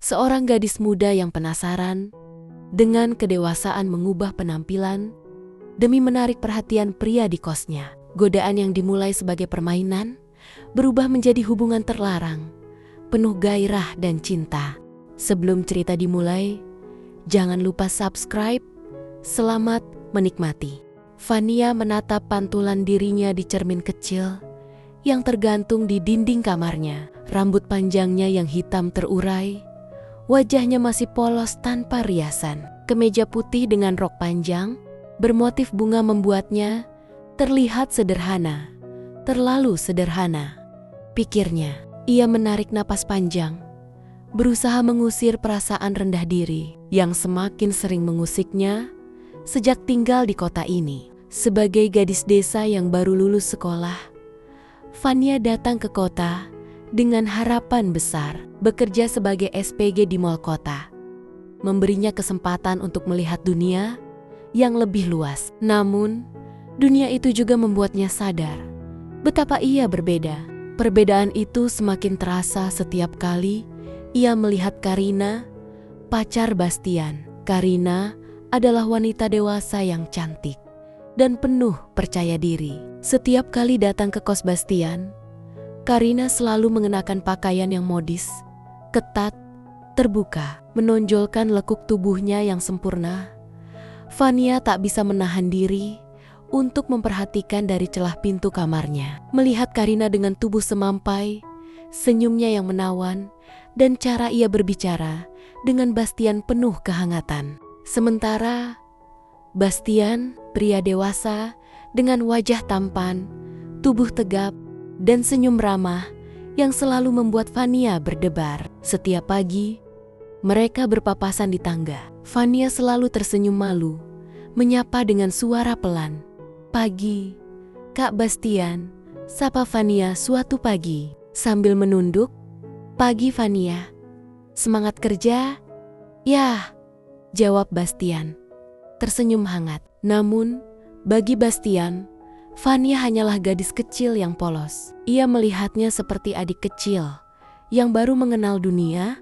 Seorang gadis muda yang penasaran dengan kedewasaan mengubah penampilan demi menarik perhatian pria di kosnya. Godaan yang dimulai sebagai permainan berubah menjadi hubungan terlarang, penuh gairah dan cinta. Sebelum cerita dimulai, jangan lupa subscribe. Selamat menikmati. Vania menatap pantulan dirinya di cermin kecil yang tergantung di dinding kamarnya. Rambut panjangnya yang hitam terurai, wajahnya masih polos tanpa riasan. Kemeja putih dengan rok panjang bermotif bunga membuatnya terlihat sederhana, terlalu sederhana, pikirnya. Ia menarik napas panjang, berusaha mengusir perasaan rendah diri yang semakin sering mengusiknya sejak tinggal di kota ini. Sebagai gadis desa yang baru lulus sekolah, Vania datang ke kota dengan harapan besar, bekerja sebagai SPG di mal kota, memberinya kesempatan untuk melihat dunia yang lebih luas. Namun, dunia itu juga membuatnya sadar betapa ia berbeda. Perbedaan itu semakin terasa setiap kali ia melihat Karina, pacar Bastian. Karina adalah wanita dewasa yang cantik dan penuh percaya diri. Setiap kali datang ke kos Bastian, Karina selalu mengenakan pakaian yang modis, ketat, terbuka, menonjolkan lekuk tubuhnya yang sempurna. Vania tak bisa menahan diri untuk memperhatikan dari celah pintu kamarnya. Melihat Karina dengan tubuh semampai, senyumnya yang menawan, dan cara ia berbicara dengan Bastian penuh kehangatan. Sementara Bastian, pria dewasa dengan wajah tampan, tubuh tegap, dan senyum ramah yang selalu membuat Vania berdebar. Setiap pagi, mereka berpapasan di tangga. Vania selalu tersenyum malu, menyapa dengan suara pelan. "Pagi, Kak Bastian," sapa Vania suatu pagi. Sambil menunduk, "Pagi Vania, semangat kerja?" "Yah," jawab Bastian, tersenyum hangat. Namun, bagi Bastian, Vania hanyalah gadis kecil yang polos. Ia melihatnya seperti adik kecil yang baru mengenal dunia,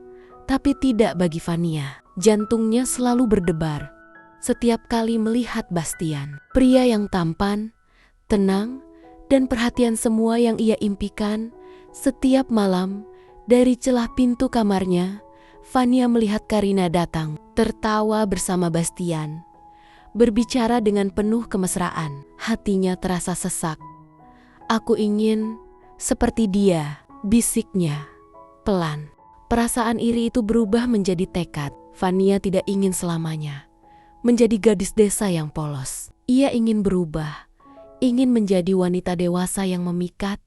tapi tidak bagi Vania. Jantungnya selalu berdebar setiap kali melihat Bastian. Pria yang tampan, tenang, dan perhatian semua yang ia impikan. Setiap malam, dari celah pintu kamarnya, Vania melihat Karina datang, tertawa bersama Bastian, berbicara dengan penuh kemesraan. Hatinya terasa sesak. "Aku ingin seperti dia," bisiknya pelan. Perasaan iri itu berubah menjadi tekad. Vania tidak ingin selamanya menjadi gadis desa yang polos. Ia ingin berubah, ingin menjadi wanita dewasa yang memikat.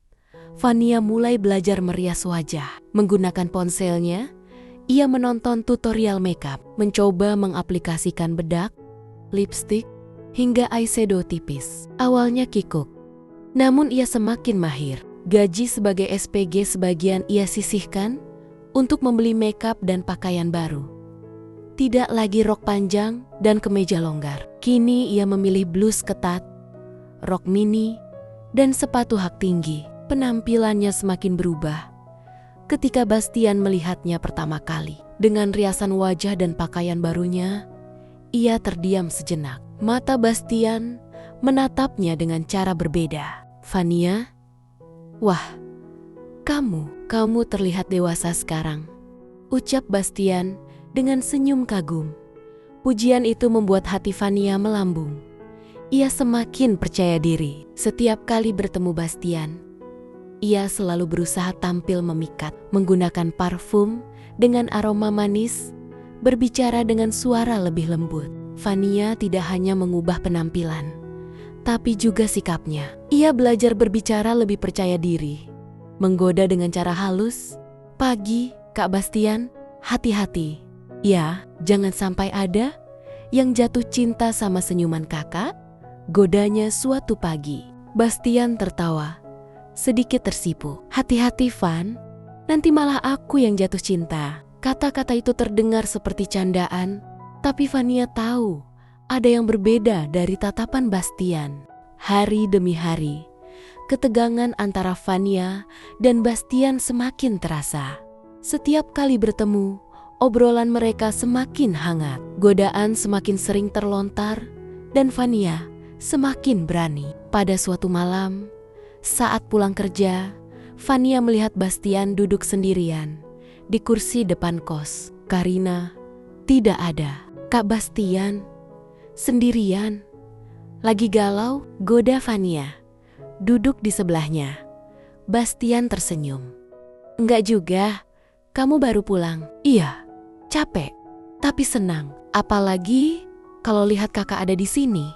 Vania mulai belajar merias wajah. Menggunakan ponselnya, ia menonton tutorial makeup, mencoba mengaplikasikan bedak, lipstik, hingga eyeshadow tipis. Awalnya kikuk, namun ia semakin mahir. Gaji sebagai SPG sebagian ia sisihkan untuk membeli makeup dan pakaian baru. Tidak lagi rok panjang dan kemeja longgar. Kini ia memilih blus ketat, rok mini, dan sepatu hak tinggi. Penampilannya semakin berubah ketika Bastian melihatnya pertama kali. Dengan riasan wajah dan pakaian barunya, ia terdiam sejenak. Mata Bastian menatapnya dengan cara berbeda. "Vania, wah, kamu terlihat dewasa sekarang," ucap Bastian dengan senyum kagum. Pujian itu membuat hati Vania melambung. Ia semakin percaya diri. Setiap kali bertemu Bastian, ia selalu berusaha tampil memikat, menggunakan parfum dengan aroma manis, berbicara dengan suara lebih lembut. Vania tidak hanya mengubah penampilan, tapi juga sikapnya. Ia belajar berbicara lebih percaya diri, menggoda dengan cara halus. "Pagi, Kak Bastian, hati-hati. Ya, jangan sampai ada yang jatuh cinta sama senyuman kakak," godanya suatu pagi. Bastian tertawa, sedikit tersipu. "Hati-hati Van, nanti malah aku yang jatuh cinta." Kata-kata itu terdengar seperti candaan, tapi Vania tahu ada yang berbeda dari tatapan Bastian. Hari demi hari, ketegangan antara Vania dan Bastian semakin terasa. Setiap kali bertemu, Obrolan mereka semakin hangat, godaan semakin sering terlontar, dan Vania semakin berani. Pada suatu malam, saat pulang kerja, Vania melihat Bastian duduk sendirian di kursi depan kos. Karina tidak ada. Kak Bastian sendirian, lagi galau, goda Vania. Duduk di sebelahnya. Bastian tersenyum. Enggak juga, kamu baru pulang. Iya, capek, tapi senang. Apalagi kalau lihat kakak ada di sini.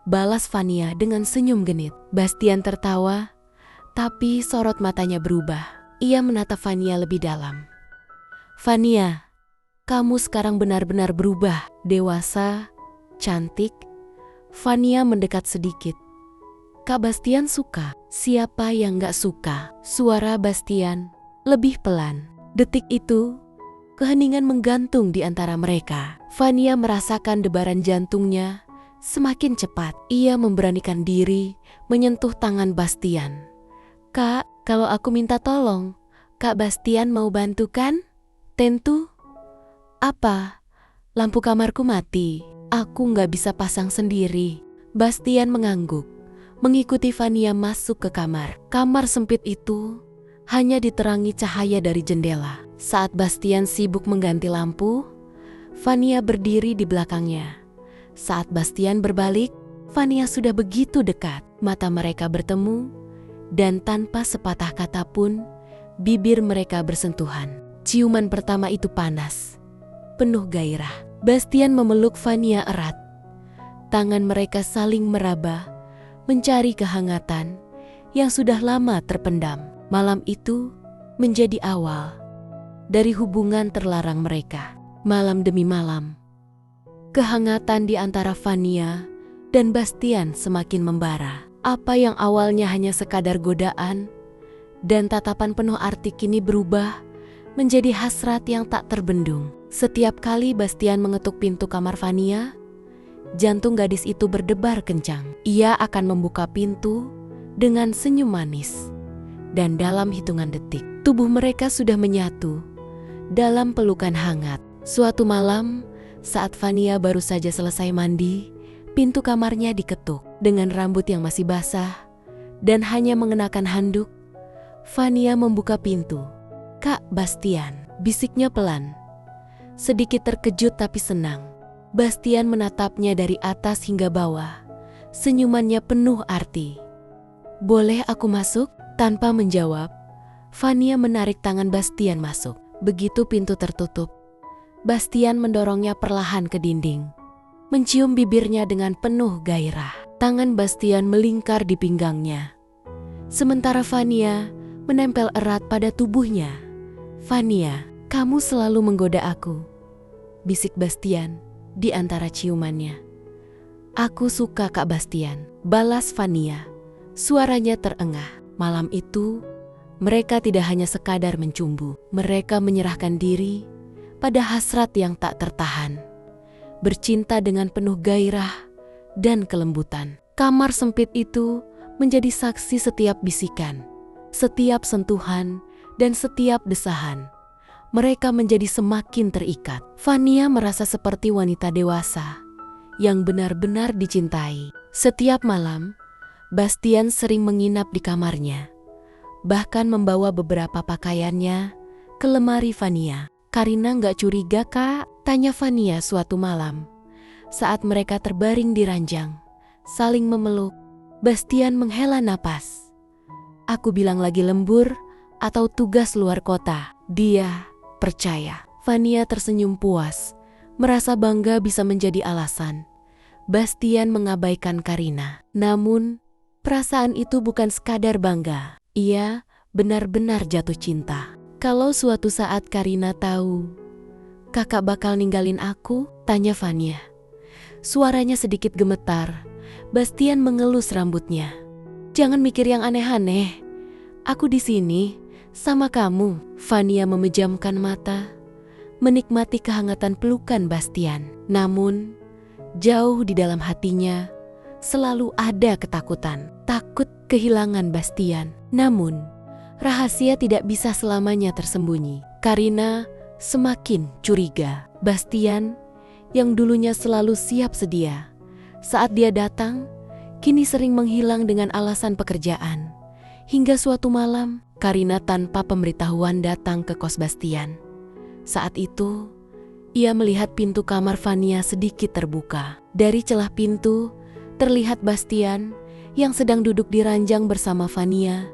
Balas Vania dengan senyum genit. Bastian tertawa, tapi sorot matanya berubah. Ia menatap Vania lebih dalam. Vania, kamu sekarang benar-benar berubah. Dewasa, cantik. Vania mendekat sedikit. Kak Bastian suka. Siapa yang gak suka? Suara Bastian lebih pelan. Detik itu, keheningan menggantung di antara mereka. Vania merasakan debaran jantungnya semakin cepat. Ia memberanikan diri menyentuh tangan Bastian. Kak, kalau aku minta tolong, Kak Bastian mau bantu kan? Tentu. Apa? Lampu kamarku mati. Aku gak bisa pasang sendiri. Bastian mengangguk, mengikuti Vania masuk ke kamar. Kamar sempit itu hanya diterangi cahaya dari jendela. Saat Bastian sibuk mengganti lampu, Vania berdiri di belakangnya. Saat Bastian berbalik, Vania sudah begitu dekat. Mata mereka bertemu, dan tanpa sepatah kata pun, bibir mereka bersentuhan. Ciuman pertama itu panas, penuh gairah. Bastian memeluk Vania erat. Tangan mereka saling meraba, mencari kehangatan yang sudah lama terpendam. Malam itu menjadi awal dari hubungan terlarang mereka. Malam demi malam, kehangatan di antara Vania dan Bastian semakin membara. Apa yang awalnya hanya sekadar godaan dan tatapan penuh arti kini berubah menjadi hasrat yang tak terbendung. Setiap kali Bastian mengetuk pintu kamar Vania, jantung gadis itu berdebar kencang. Ia akan membuka pintu dengan senyum manis. Dan dalam hitungan detik, tubuh mereka sudah menyatu dalam pelukan hangat. Suatu malam, saat Vania baru saja selesai mandi, pintu kamarnya diketuk. Dengan rambut yang masih basah dan hanya mengenakan handuk, Vania membuka pintu. Kak Bastian, bisiknya pelan. Sedikit terkejut tapi senang. Bastian menatapnya dari atas hingga bawah. Senyumannya penuh arti. Boleh aku masuk? Tanpa menjawab, Vania menarik tangan Bastian masuk. Begitu pintu tertutup, Bastian mendorongnya perlahan ke dinding, mencium bibirnya dengan penuh gairah. Tangan Bastian melingkar di pinggangnya, sementara Vania menempel erat pada tubuhnya. Vania, kamu selalu menggoda aku, bisik Bastian di antara ciumannya. Aku suka Kak Bastian, balas Vania. Suaranya terengah. Malam itu, mereka tidak hanya sekadar mencumbu. Mereka menyerahkan diri pada hasrat yang tak tertahan. Bercinta dengan penuh gairah dan kelembutan. Kamar sempit itu menjadi saksi setiap bisikan, setiap sentuhan, dan setiap desahan. Mereka menjadi semakin terikat. Vania merasa seperti wanita dewasa yang benar-benar dicintai. Setiap malam, Bastian sering menginap di kamarnya, bahkan membawa beberapa pakaiannya ke lemari Vania. Karina nggak curiga kak? Tanya Vania suatu malam. Saat mereka terbaring di ranjang, saling memeluk, Bastian menghela napas. Aku bilang lagi lembur atau tugas luar kota. Dia percaya. Vania tersenyum puas, merasa bangga bisa menjadi alasan Bastian mengabaikan Karina. Namun, perasaan itu bukan sekadar bangga. Ia benar-benar jatuh cinta. Kalau suatu saat Karina tahu kakak bakal ninggalin aku, tanya Vania. Suaranya sedikit gemetar. Bastian mengelus rambutnya. Jangan mikir yang aneh-aneh. Aku di sini sama kamu. Vania memejamkan mata, menikmati kehangatan pelukan Bastian. Namun, jauh di dalam hatinya selalu ada ketakutan. Takut kehilangan Bastian. Namun, rahasia tidak bisa selamanya tersembunyi. Karina semakin curiga. Bastian, yang dulunya selalu siap sedia saat dia datang, kini sering menghilang dengan alasan pekerjaan. Hingga suatu malam, Karina tanpa pemberitahuan datang ke kos Bastian. Saat itu, ia melihat pintu kamar Vania sedikit terbuka. Dari celah pintu, terlihat Bastian yang sedang duduk di ranjang bersama Vania,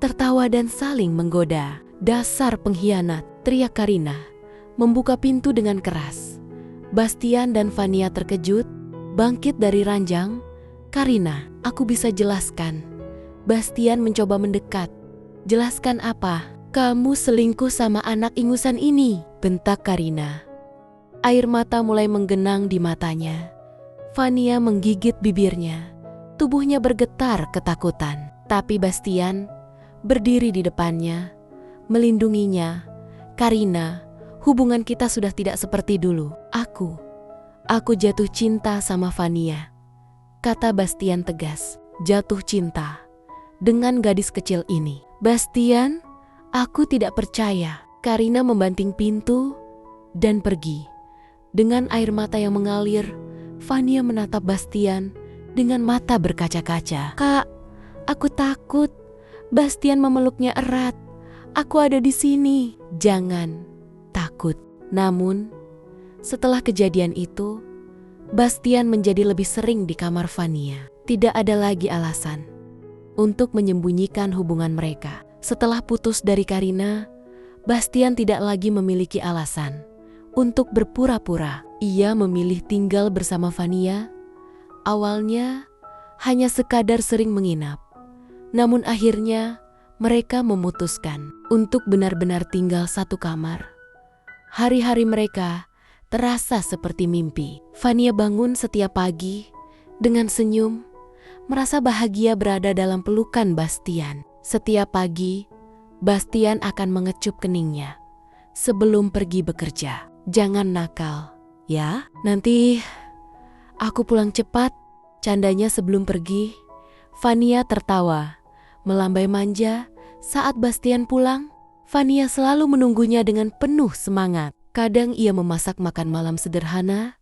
tertawa dan saling menggoda. "Dasar pengkhianat!" teriak Karina, membuka pintu dengan keras. Bastian dan Vania terkejut, bangkit dari ranjang. "Karina, aku bisa jelaskan." Bastian mencoba mendekat. "Jelaskan apa?" "Kamu selingkuh sama anak ingusan ini," bentak Karina. Air mata mulai menggenang di matanya. Vania menggigit bibirnya. Tubuhnya bergetar ketakutan. Tapi Bastian berdiri di depannya, melindunginya. "Karina, hubungan kita sudah tidak seperti dulu. Aku jatuh cinta sama Vania," kata Bastian tegas. "Jatuh cinta dengan gadis kecil ini?" "Bastian, aku tidak percaya." Karina membanting pintu dan pergi. Dengan air mata yang mengalir, Vania menatap Bastian dengan mata berkaca-kaca. "Kak, aku takut." Bastian memeluknya erat. "Aku ada di sini." "Jangan takut." Namun, setelah kejadian itu, Bastian menjadi lebih sering di kamar Vania. Tidak ada lagi alasan untuk menyembunyikan hubungan mereka. Setelah putus dari Karina, Bastian tidak lagi memiliki alasan untuk berpura-pura. Ia memilih tinggal bersama Vania. Awalnya hanya sekadar sering menginap. Namun akhirnya mereka memutuskan untuk benar-benar tinggal satu kamar. Hari-hari mereka terasa seperti mimpi. Vania bangun setiap pagi dengan senyum, merasa bahagia berada dalam pelukan Bastian. Setiap pagi, Bastian akan mengecup keningnya sebelum pergi bekerja. "Jangan nakal, ya. Nanti aku pulang cepat," candanya sebelum pergi. Vania tertawa, melambai manja. Saat Bastian pulang, Vania selalu menunggunya dengan penuh semangat. Kadang ia memasak makan malam sederhana,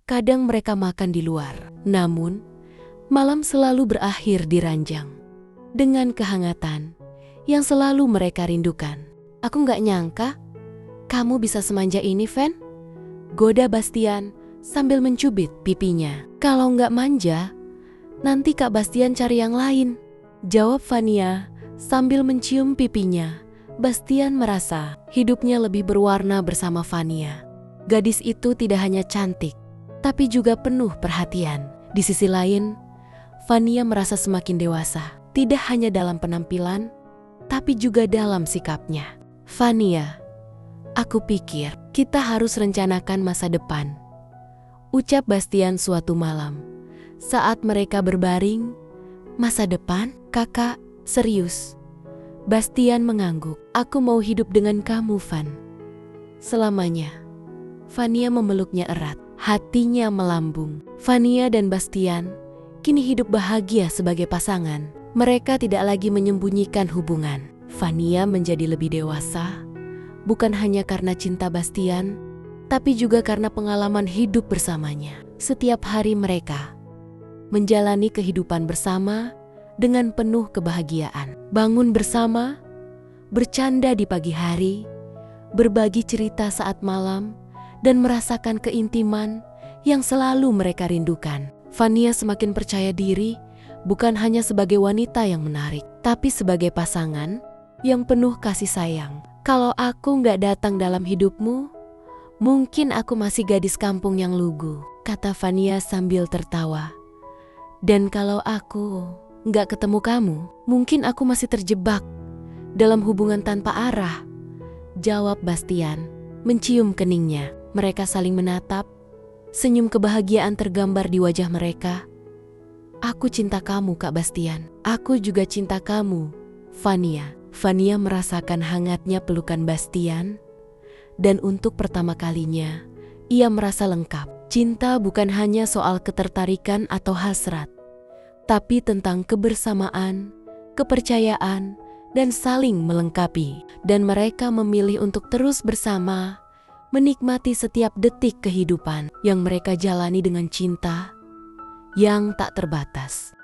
kadang mereka makan di luar. Namun, malam selalu berakhir di ranjang dengan kehangatan yang selalu mereka rindukan. "Aku gak nyangka kamu bisa semanja ini, Van," goda Bastian sambil mencubit pipinya. "Kalau gak manja, nanti Kak Bastian cari yang lain," jawab Vania sambil mencium pipinya. Bastian merasa hidupnya lebih berwarna bersama Vania. Gadis itu tidak hanya cantik, tapi juga penuh perhatian. Di sisi lain, Vania merasa semakin dewasa, tidak hanya dalam penampilan, tapi juga dalam sikapnya. "Vania, aku pikir kita harus rencanakan masa depan," ucap Bastian suatu malam saat mereka berbaring. "Masa depan? Kakak, serius?" Bastian mengangguk. "Aku mau hidup dengan kamu, Van. Selamanya." Vania memeluknya erat. Hatinya melambung. Vania dan Bastian kini hidup bahagia sebagai pasangan. Mereka tidak lagi menyembunyikan hubungan. Vania menjadi lebih dewasa, bukan hanya karena cinta Bastian, tapi juga karena pengalaman hidup bersamanya. Setiap hari mereka menjalani kehidupan bersama dengan penuh kebahagiaan. Bangun bersama, bercanda di pagi hari, berbagi cerita saat malam, dan merasakan keintiman yang selalu mereka rindukan. Vania semakin percaya diri, bukan hanya sebagai wanita yang menarik, tapi sebagai pasangan yang penuh kasih sayang. "Kalau aku nggak datang dalam hidupmu, mungkin aku masih gadis kampung yang lugu," kata Vania sambil tertawa. "Dan kalau aku nggak ketemu kamu, mungkin aku masih terjebak dalam hubungan tanpa arah," jawab Bastian, mencium keningnya. Mereka saling menatap, senyum kebahagiaan tergambar di wajah mereka. "Aku cinta kamu, Kak Bastian. Aku juga cinta kamu, Vania." Vania merasakan hangatnya pelukan Bastian, dan untuk pertama kalinya, ia merasa lengkap. Cinta bukan hanya soal ketertarikan atau hasrat, tapi tentang kebersamaan, kepercayaan, dan saling melengkapi. Dan mereka memilih untuk terus bersama menikmati setiap detik kehidupan yang mereka jalani dengan cinta yang tak terbatas.